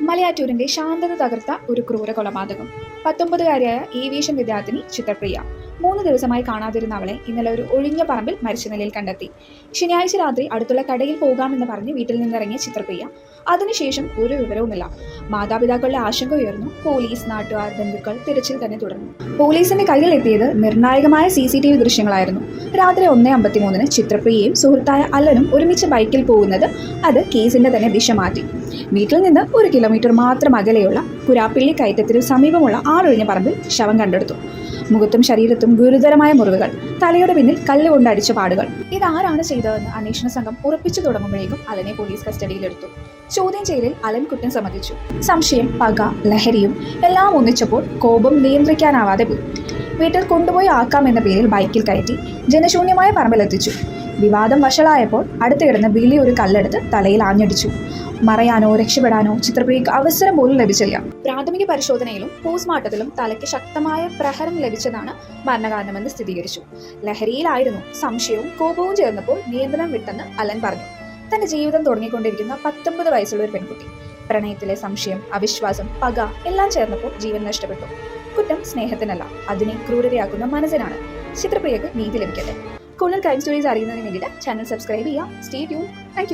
മലയാറ്റൂരിന്റെ ശാന്തത തകർത്ത ഒരു ക്രൂര കൊലപാതകം. 19കാരിയായ ഏവിയേഷൻ വിദ്യാർത്ഥിനി ചിത്രപ്രിയ 3 ദിവസമായി കാണാതിരുന്ന അവളെ ഇന്നലെ ഒരു ഒഴിഞ്ഞ പറമ്പിൽ മരിച്ച നിലയിൽ കണ്ടെത്തി. ശനിയാഴ്ച രാത്രി അടുത്തുള്ള കടയിൽ പോകാമെന്ന് പറഞ്ഞ് വീട്ടിൽ നിന്നിറങ്ങിയ ചിത്രപ്രിയ അതിനുശേഷം ഒരു വിവരവുമില്ല. മാതാപിതാക്കളുടെ ആശങ്ക ഉയർന്നു. പോലീസ്, നാട്ടുകാർ, ബന്ധുക്കൾ തിരച്ചിൽ തന്നെ തുടർന്നു. പോലീസിന്റെ കയ്യിലെത്തിയത് നിർണായകമായ CCTV ദൃശ്യങ്ങളായിരുന്നു. രാത്രി 1:53 ചിത്രപ്രിയയും സുഹൃത്തായ അലനും ഒരുമിച്ച് ബൈക്കിൽ പോകുന്നത് അത് കേസിന്റെ തന്നെ ദിശ മാറ്റി. വീട്ടിൽ നിന്ന് 1 കിലോമീറ്റർ മാത്രം അകലെയുള്ള കുരാപ്പിള്ളി കയറ്റത്തിന് സമീപമുള്ള ആളൊഴിഞ്ഞ പറമ്പിൽ ശവം കണ്ടെടുത്തു. മുഖത്തും ശരീരത്തും ഗുരുതരമായ മുറിവുകൾ, തലയുടെ പിന്നിൽ കല്ലുകൊണ്ട് അടിച്ച പാടുകൾ. ഇതാരാണ് ചെയ്തതെന്ന് അന്വേഷണ സംഘം ഉറപ്പിച്ചു തുടങ്ങുമ്പോഴേക്കും അലനെ പോലീസ് കസ്റ്റഡിയിലെടുത്തു. ചോദ്യം ചെയ്യലിൽ അലൻ കുറ്റം സമ്മതിച്ചു. സംശയം, പക, ലഹരിയും എല്ലാം ഒന്നിച്ചപ്പോൾ കോപം നിയന്ത്രിക്കാനാവാതെ പോയി. വീട്ടിൽ കൊണ്ടുപോയി ആക്കാമെന്ന പേരിൽ ബൈക്കിൽ കയറ്റി ജനശൂന്യമായ പറമ്പിലെത്തിച്ചു. വിവാദം വഷളായപ്പോൾ അടുത്ത് കിടന്ന് വലിയൊരു കല്ലെടുത്ത് തലയിൽ ആഞ്ഞടിച്ചു. മറയാനോ രക്ഷപ്പെടാനോ ചിത്രപ്രിയക്ക് അവസരം പോലും ലഭിച്ചില്ല. പ്രാഥമിക പരിശോധനയിലും പോസ്റ്റ്മോർട്ടത്തിലും തലയ്ക്ക് ശക്തമായ പ്രഹരം ലഭിച്ചതാണ് മരണകാരണമെന്ന് സ്ഥിരീകരിച്ചു. ലഹരിയിലായിരുന്നു. സംശയവും കോപവും ചേർന്നപ്പോൾ നിയന്ത്രണം വിട്ടെന്ന് അലൻ പറഞ്ഞു. തന്റെ ജീവിതം തുടങ്ങിക്കൊണ്ടിരിക്കുന്ന 19 വയസ്സുള്ള ഒരു പെൺകുട്ടി. പ്രണയത്തിലെ സംശയം, അവിശ്വാസം, പക എല്ലാം ചേർന്നപ്പോൾ ജീവൻ നഷ്ടപ്പെട്ടു. കുറ്റം സ്നേഹത്തിനല്ല, അതിനെ ക്രൂരതയാക്കുന്ന മനസ്സിനാണ്. ചിത്രപ്രിയക്ക് നീതി ലഭിക്കട്ടെ. കൂടുതൽ ക്രൈം സ്റ്റോറീസ് അറിയുന്നതിന് വേണ്ടിയിട്ട് ചാനൽ സബ്സ്ക്രൈബ് ചെയ്യുക. Stay tune. Thank you.